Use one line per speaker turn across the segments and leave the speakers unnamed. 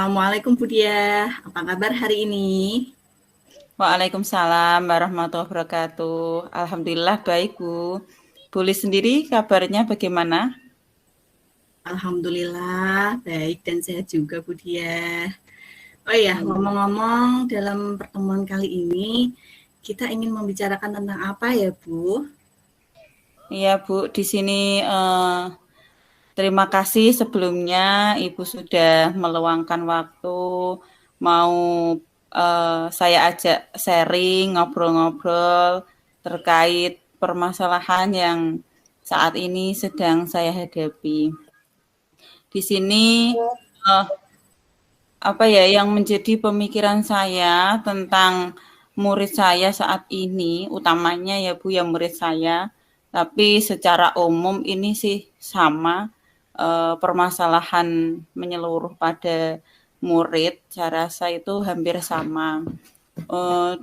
Assalamualaikum Budia, apa kabar hari ini?
Waalaikumsalam warahmatullahi wabarakatuh. Alhamdulillah baik, Bu. Boleh sendiri kabarnya bagaimana?
Alhamdulillah, baik dan sehat juga Budia. Oh iya,
Alhamdulillah.
ngomong-ngomong dalam pertemuan kali ini, kita ingin membicarakan tentang apa ya Bu?
Iya, Bu, di sini terima kasih sebelumnya Ibu sudah meluangkan waktu mau saya ajak sharing, ngobrol-ngobrol terkait permasalahan yang saat ini sedang saya hadapi. Di sini eh, apa ya yang menjadi pemikiran saya tentang murid saya saat ini, utamanya ya Bu ya murid saya, tapi secara umum ini sih sama permasalahan menyeluruh pada murid, saya rasa itu hampir sama.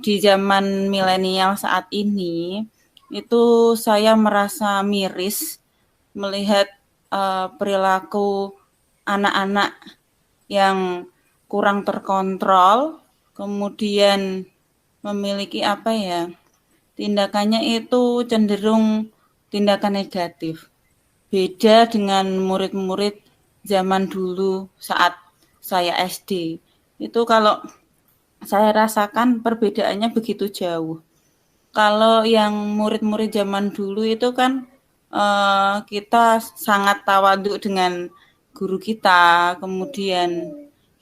Di zaman milenial saat ini, itu saya merasa miris melihat perilaku anak-anak yang kurang terkontrol, kemudian memiliki apa ya, tindakannya itu cenderung tindakan negatif. Beda dengan murid-murid zaman dulu saat saya SD. Itu kalau saya rasakan perbedaannya begitu jauh. Kalau yang murid-murid zaman dulu itu kan kita sangat tawaduk dengan guru kita, kemudian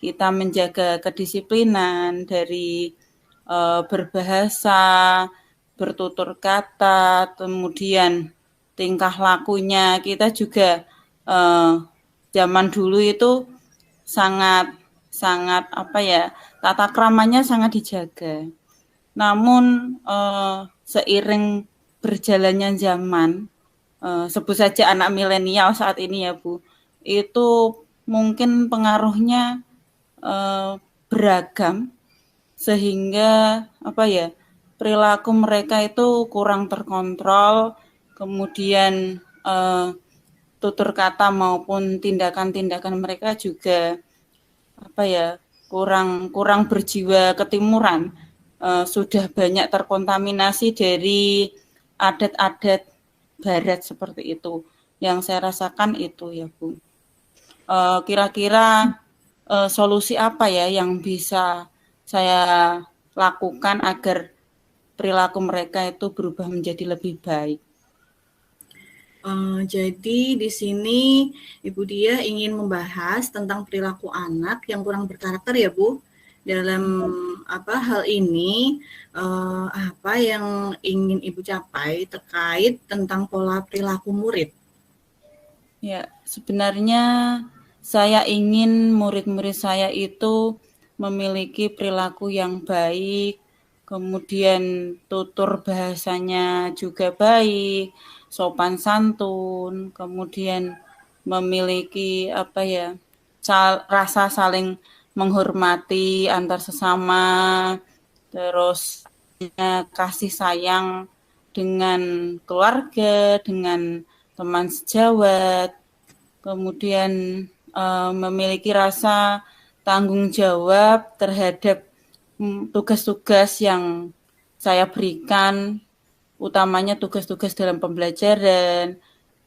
kita menjaga kedisiplinan dari berbahasa, bertutur kata, kemudian tingkah lakunya kita juga eh, zaman dulu itu sangat sangat apa ya, tata kramanya sangat dijaga. Namun seiring berjalannya zaman, sebut saja anak milenial saat ini ya Bu, itu mungkin pengaruhnya beragam sehingga apa ya, perilaku mereka itu kurang terkontrol, kemudian tutur kata maupun tindakan-tindakan mereka juga apa ya, kurang kurang berjiwa ketimuran. Sudah banyak terkontaminasi dari adat-adat barat seperti itu. Yang saya rasakan itu ya Bu. Kira-kira solusi apa ya yang bisa saya lakukan agar perilaku mereka itu berubah menjadi lebih baik?
Jadi di sini Ibu Dia ingin membahas tentang perilaku anak yang kurang berkarakter ya Bu. Dalam apa hal ini, apa yang ingin Ibu capai terkait tentang pola perilaku murid?
Ya, sebenarnya saya ingin murid-murid saya itu memiliki perilaku yang baik, kemudian tutur bahasanya juga baik, sopan santun, kemudian memiliki apa ya, rasa saling menghormati antar sesama, terus kasih sayang dengan keluarga, dengan teman sejawat, kemudian memiliki rasa tanggung jawab terhadap tugas-tugas yang saya berikan, utamanya tugas-tugas dalam pembelajaran.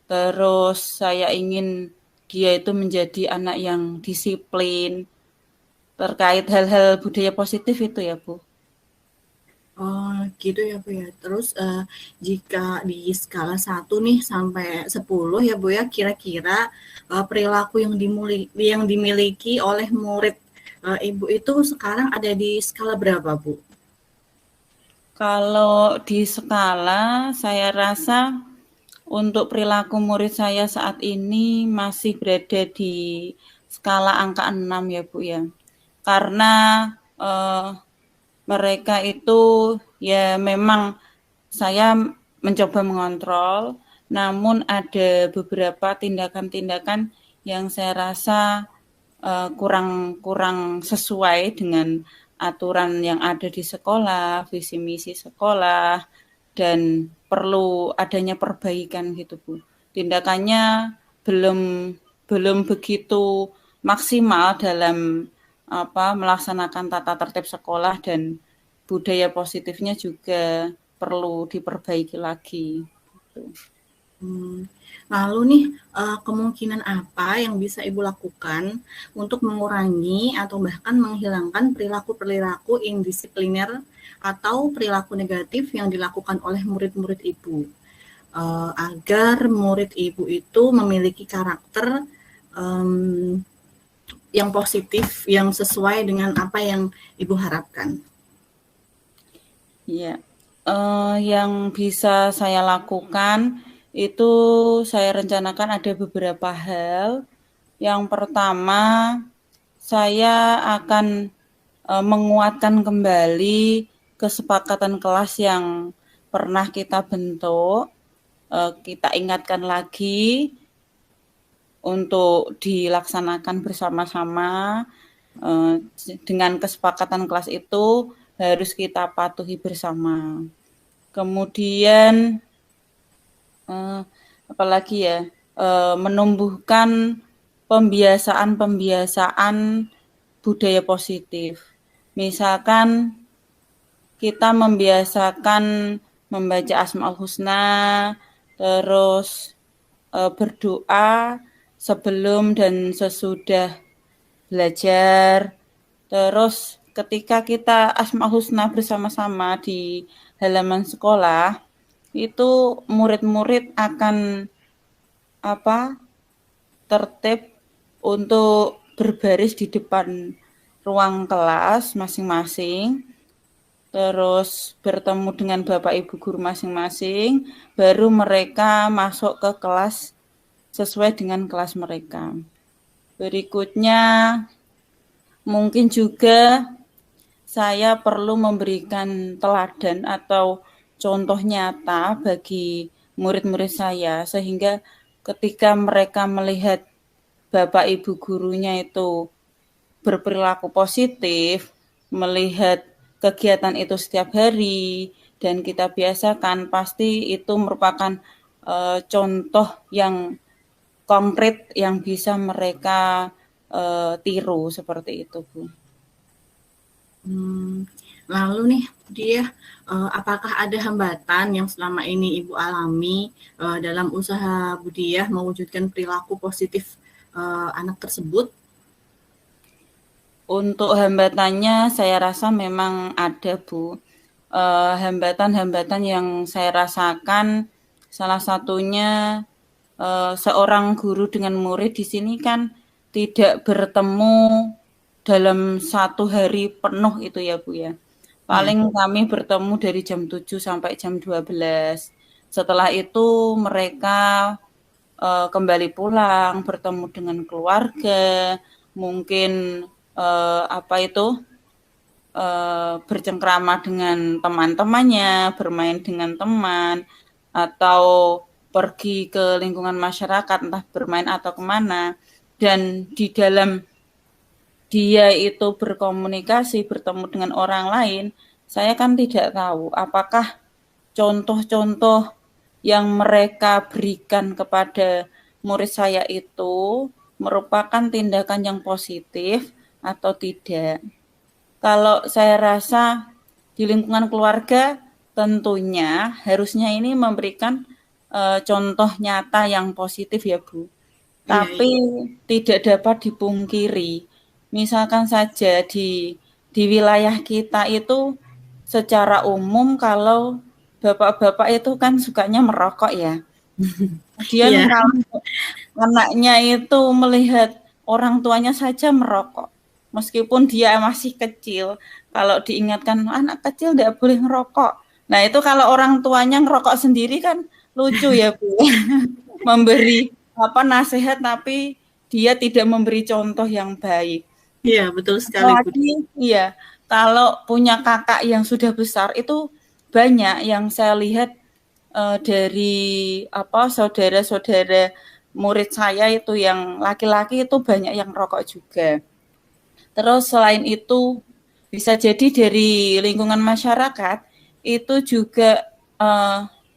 Terus saya ingin dia itu menjadi anak yang disiplin terkait hal-hal budaya positif itu ya Bu.
Oh, gitu ya, Bu, ya. Terus, jika di skala 1 nih sampai 10 ya, Bu, ya, kira-kira, perilaku yang dimiliki oleh murid, Ibu itu sekarang ada di skala berapa, Bu?
Kalau di skala saya rasa untuk perilaku murid saya saat ini masih berada di skala angka 6 ya Bu ya. Karena eh, mereka itu ya memang saya mencoba mengontrol, namun ada beberapa tindakan-tindakan yang saya rasa kurang kurang sesuai dengan aturan yang ada di sekolah, visi misi sekolah, dan perlu adanya perbaikan gitu Bu. Tindakannya belum belum begitu maksimal dalam melaksanakan tata tertib sekolah dan budaya positifnya juga perlu diperbaiki lagi.
Lalu nih, kemungkinan apa yang bisa Ibu lakukan untuk mengurangi atau bahkan menghilangkan perilaku-perilaku indisipliner atau perilaku negatif yang dilakukan oleh murid-murid Ibu, agar murid Ibu itu memiliki karakter yang positif, yang sesuai dengan apa yang Ibu harapkan?
Iya, yang bisa saya lakukan itu saya rencanakan ada beberapa hal. Yang pertama, saya akan menguatkan kembali kesepakatan kelas yang pernah kita bentuk. Kita ingatkan lagi untuk dilaksanakan bersama-sama. Dengan kesepakatan kelas itu harus kita patuhi bersama. Kemudian apalagi ya, menumbuhkan pembiasaan budaya positif. Misalkan kita membiasakan membaca Asmaul Husna, terus berdoa sebelum dan sesudah belajar. Terus ketika kita Asmaul Husna bersama-sama di halaman sekolah, itu murid-murid akan tertib untuk berbaris di depan ruang kelas masing-masing, terus bertemu dengan Bapak Ibu guru masing-masing, baru mereka masuk ke kelas sesuai dengan kelas mereka. Berikutnya, mungkin juga saya perlu memberikan teladan atau contoh nyata bagi murid-murid saya, sehingga ketika mereka melihat Bapak Ibu gurunya itu berperilaku positif, melihat kegiatan itu setiap hari, dan kita biasakan, pasti itu merupakan contoh yang konkret yang bisa mereka tiru seperti itu, Bu.
Lalu nih, dia apakah ada hambatan yang selama ini Ibu alami dalam usaha Budiah mewujudkan perilaku positif anak tersebut?
Untuk hambatannya saya rasa memang ada, Bu. Hambatan-hambatan yang saya rasakan salah satunya seorang guru dengan murid di sini kan tidak bertemu dalam satu hari penuh itu ya, Bu ya. Paling kami bertemu dari jam 7 sampai jam 12. Setelah itu mereka kembali pulang, bertemu dengan keluarga, mungkin bercengkrama dengan teman-temannya, bermain dengan teman, atau pergi ke lingkungan masyarakat, entah bermain atau kemana. Dan di dalam dia itu berkomunikasi, bertemu dengan orang lain, saya kan tidak tahu apakah contoh-contoh yang mereka berikan kepada murid saya itu merupakan tindakan yang positif atau tidak. Kalau saya rasa di lingkungan keluarga tentunya harusnya ini memberikan contoh nyata yang positif ya, Bu. Tapi tidak dapat dipungkiri. Misalkan saja di wilayah kita itu secara umum kalau bapak-bapak itu kan sukanya merokok ya. Kemudian kalau anaknya itu melihat orang tuanya saja merokok, meskipun dia masih kecil, kalau diingatkan anak kecil tidak boleh ngerokok. Nah itu kalau orang tuanya ngerokok sendiri kan lucu ya, Bu. Memberi nasihat tapi dia tidak memberi contoh yang baik.
Iya, betul sekali.
Apalagi iya, kalau punya kakak yang sudah besar itu banyak yang saya lihat dari saudara-saudara murid saya itu yang laki-laki itu banyak yang rokok juga. Terus selain itu bisa jadi dari lingkungan masyarakat itu juga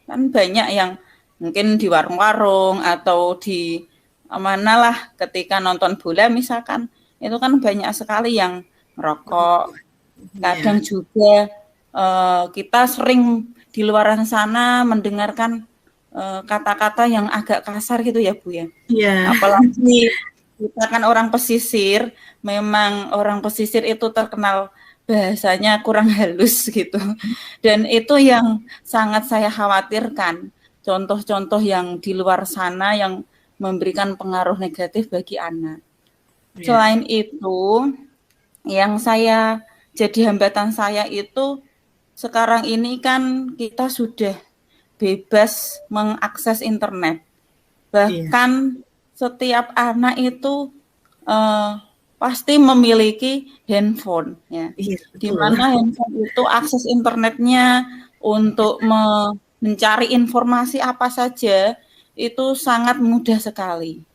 kan banyak yang mungkin di warung-warung atau di manalah ketika nonton bola misalkan itu kan banyak sekali yang merokok.
Iya.
Kadang juga kita sering di luar sana mendengarkan kata-kata yang agak kasar gitu ya Bu ya.
Iya.
Apalagi kita kan orang pesisir, memang orang pesisir itu terkenal bahasanya kurang halus gitu. Dan itu yang sangat saya khawatirkan. Contoh-contoh yang di luar sana yang memberikan pengaruh negatif bagi anak.
Iya.
Selain itu, yang jadi hambatan saya itu sekarang ini kan kita sudah bebas mengakses internet.
Iya.
Bahkan setiap anak itu eh, pasti memiliki handphone, ya.
Iya,
Di
betul.
mana handphone itu akses internetnya untuk mencari informasi apa saja itu sangat mudah sekali.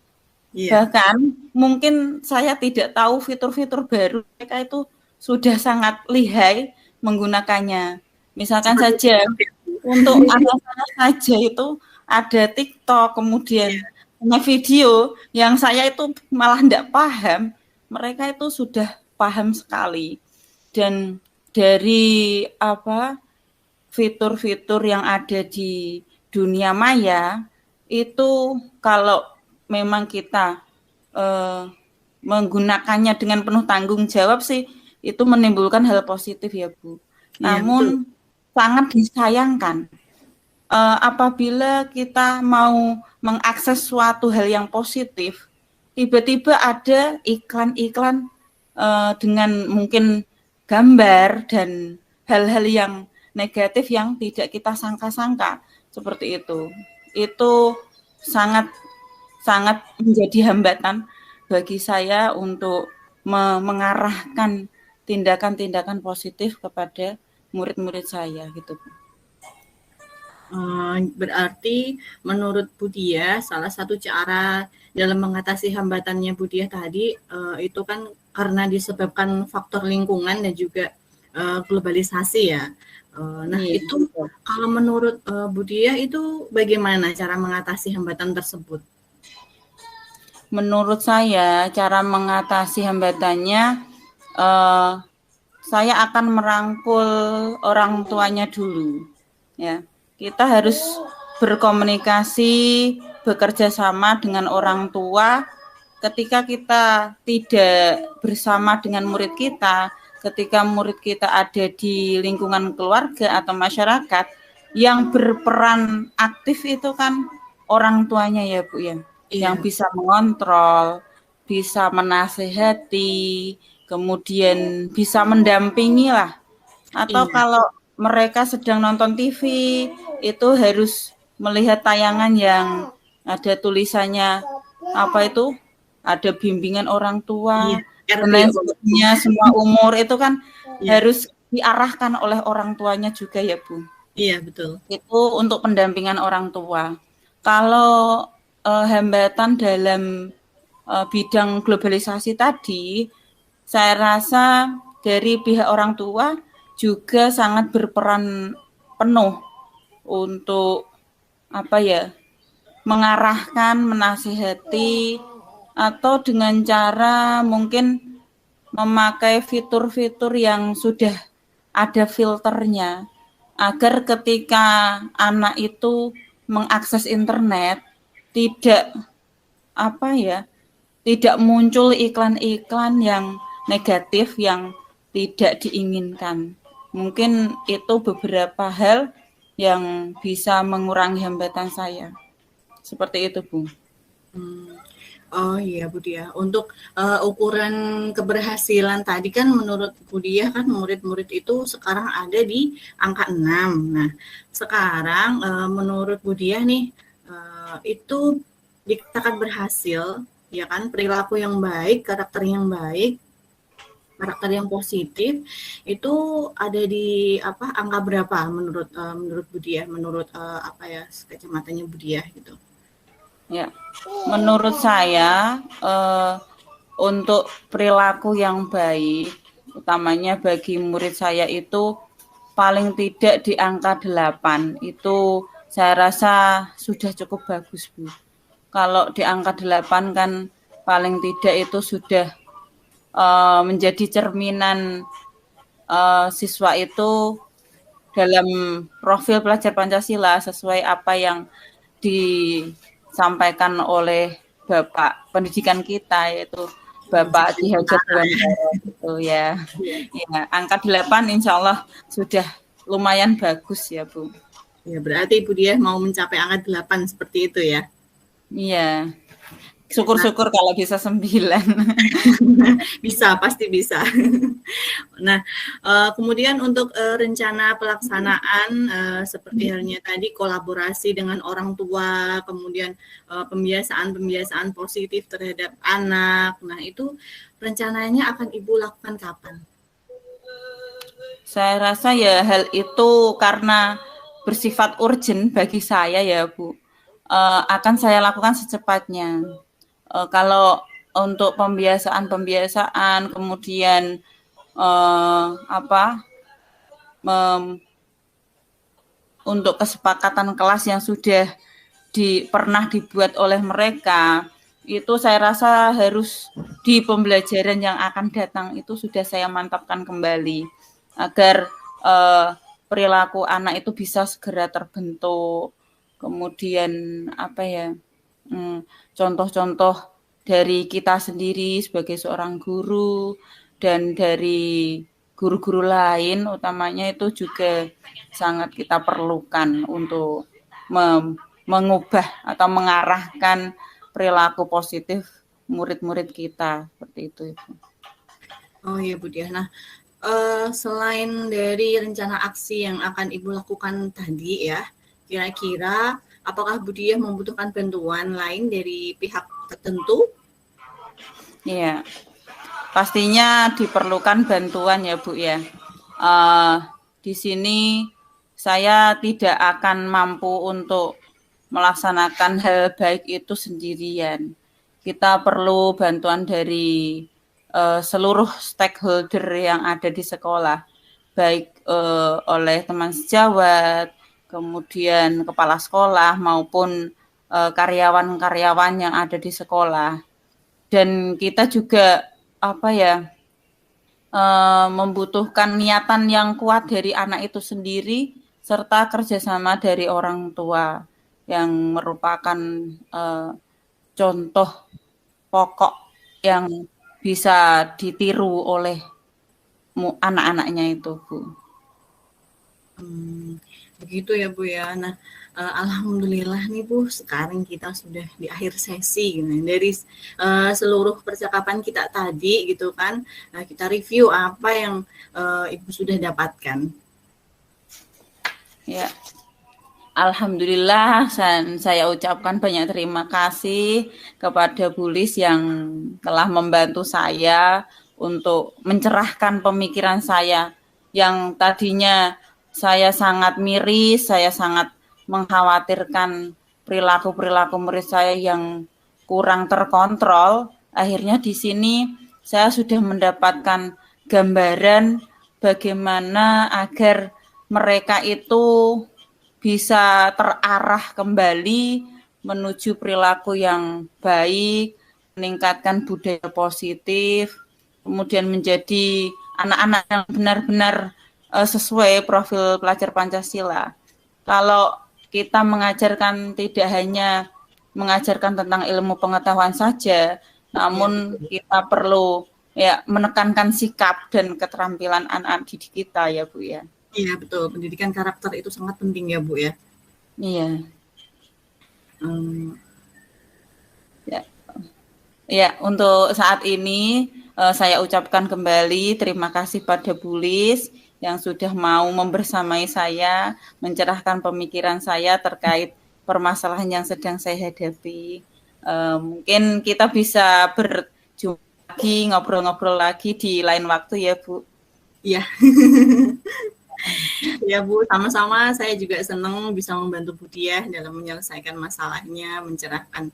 Iya.
Bahkan mungkin saya tidak tahu fitur-fitur baru, mereka itu sudah sangat lihai menggunakannya. Misalkan
Seperti
saja
TikTok ya, Bu?
untuk anak-anak saja itu ada TikTok,
Iya.
kemudian punya video yang saya itu malah tidak paham, mereka itu sudah paham sekali. Dan dari fitur-fitur yang ada di dunia maya itu kalau memang kita menggunakannya dengan penuh tanggung jawab sih itu menimbulkan hal positif ya Bu.
Iya, betul.
Namun sangat disayangkan apabila kita mau mengakses suatu hal yang positif, tiba-tiba ada iklan-iklan dengan mungkin gambar dan hal-hal yang negatif yang tidak kita sangka-sangka seperti itu. Itu sangat sangat menjadi hambatan bagi saya untuk mengarahkan tindakan-tindakan positif kepada murid-murid saya gitu.
Berarti menurut Budiah salah satu cara dalam mengatasi hambatannya Budiah tadi itu kan karena disebabkan faktor lingkungan dan juga globalisasi ya. Nah
Iya,
itu kalau menurut Budiah itu bagaimana cara mengatasi hambatan tersebut?
menurut saya cara mengatasi hambatannya saya akan merangkul orang tuanya dulu. Ya, kita harus berkomunikasi, bekerja sama dengan orang tua. Ketika kita tidak bersama dengan murid kita, ketika murid kita ada di lingkungan keluarga atau masyarakat, yang berperan aktif itu kan orang tuanya ya Bu ya, yang
Iya.
bisa mengontrol, bisa menasehati, kemudian bisa mendampingi lah. Atau
Iya.
kalau mereka sedang nonton TV, itu harus melihat tayangan yang ada tulisannya ada bimbingan orang
Iya.
tua dan
RT
lain
ya Bu?
sebagainya, semua umur itu kan
Iya.
harus diarahkan oleh orang tuanya juga ya Bu.
Iya, betul.
Itu untuk pendampingan orang tua. Kalau hambatan dalam bidang globalisasi tadi, saya rasa dari pihak orang tua juga sangat berperan penuh untuk mengarahkan, menasihati, atau dengan cara mungkin memakai fitur-fitur yang sudah ada filternya, agar ketika anak itu mengakses internet tidak tidak muncul iklan-iklan yang negatif yang tidak diinginkan. Mungkin itu beberapa hal yang bisa mengurangi hambatan saya. Seperti itu, Bu.
Oh iya Budiah, untuk ukuran keberhasilan tadi kan menurut Budiah kan murid-murid itu sekarang ada di angka 6. Nah, sekarang menurut Budiah nih itu dikatakan berhasil ya kan, perilaku yang baik, karakter yang positif itu ada di angka berapa menurut Budiah, menurut kacamatanya Budiah gitu.
Ya, menurut saya untuk perilaku yang baik, utamanya bagi murid saya itu paling tidak di angka 8. Itu saya rasa sudah cukup bagus, Bu. Kalau di angka 8 kan paling tidak itu sudah menjadi cerminan siswa itu dalam profil pelajar Pancasila sesuai apa yang disampaikan oleh Bapak pendidikan kita, yaitu Bapak Ki Hajar Dewantara gitu ya. Ya, angka 8 insya Allah sudah lumayan bagus ya Bu.
Ya, berarti Ibu Diah mau mencapai angka 8 seperti itu ya?
Iya. Syukur-syukur kalau bisa 9.
Bisa, pasti bisa. Nah, kemudian untuk rencana pelaksanaan seperti halnya tadi kolaborasi dengan orang tua, kemudian pembiasaan-pembiasaan positif terhadap anak. Nah, itu rencananya akan Ibu lakukan kapan?
Saya rasa ya hal itu karena bersifat urgent bagi saya ya Bu, akan saya lakukan secepatnya. Kalau untuk pembiasaan, kemudian untuk kesepakatan kelas yang sudah pernah dibuat oleh mereka, itu saya rasa harus di pembelajaran yang akan datang itu sudah saya mantapkan kembali agar perilaku anak itu bisa segera terbentuk. Kemudian contoh-contoh dari kita sendiri sebagai seorang guru dan dari guru-guru lain utamanya itu juga sangat kita perlukan untuk mengubah atau mengarahkan perilaku positif murid-murid kita seperti itu.
Oh iya Bu Diah. Nah, selain dari rencana aksi yang akan Ibu lakukan tadi ya, kira-kira apakah Bu Diah membutuhkan bantuan lain dari pihak tertentu?
Iya, pastinya diperlukan bantuan ya Bu ya. Di sini saya tidak akan mampu untuk melaksanakan hal baik itu sendirian. Kita perlu bantuan dari seluruh stakeholder yang ada di sekolah, baik oleh teman sejawat, kemudian kepala sekolah maupun karyawan-karyawan yang ada di sekolah. Dan kita juga membutuhkan niatan yang kuat dari anak itu sendiri serta kerjasama dari orang tua yang merupakan contoh pokok yang bisa ditiru oleh anak-anaknya itu Bu.
Begitu ya Bu ya. Nah, alhamdulillah nih Bu, sekarang kita sudah di akhir sesi gitu. Dari seluruh percakapan kita tadi gitu kan, kita review apa yang Ibu sudah dapatkan.
Ya, alhamdulillah saya ucapkan banyak terima kasih kepada Bu Lis yang telah membantu saya untuk mencerahkan pemikiran saya yang tadinya saya sangat miris, saya sangat mengkhawatirkan perilaku-perilaku murid saya yang kurang terkontrol. Akhirnya di sini saya sudah mendapatkan gambaran bagaimana agar mereka itu bisa terarah kembali menuju perilaku yang baik, meningkatkan budaya positif, kemudian menjadi anak-anak yang benar-benar sesuai profil pelajar Pancasila. Kalau kita mengajarkan tidak hanya mengajarkan tentang ilmu pengetahuan saja, namun kita perlu menekankan sikap dan keterampilan anak-anak didik kita ya Bu ya.
Iya betul, pendidikan karakter itu sangat penting ya Bu ya.
Iya. Ya, untuk saat ini saya ucapkan kembali terima kasih pada Bu Lis yang sudah mau membersamai saya, mencerahkan pemikiran saya terkait permasalahan yang sedang saya hadapi. Mungkin kita bisa berjumpa lagi, ngobrol-ngobrol lagi di lain waktu ya Bu.
Iya. Ya Bu, sama-sama saya juga senang bisa membantu Bu Diah dalam menyelesaikan masalahnya, mencerahkan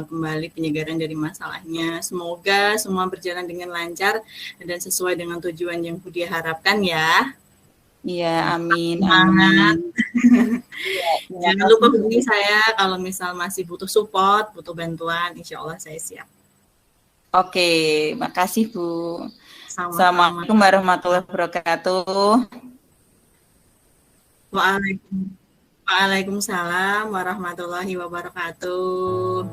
kembali penyegaran dari masalahnya. Semoga semua berjalan dengan lancar dan sesuai dengan tujuan yang Bu Diah harapkan ya.
Iya, amin.
Jangan lupa hubungi saya kalau misal masih butuh support, butuh bantuan, insya Allah saya siap.
Oke, makasih Bu.
Sama-sama.
Assalamualaikum warahmatullahi wabarakatuh.
Waalaikumsalam warahmatullahi wabarakatuh.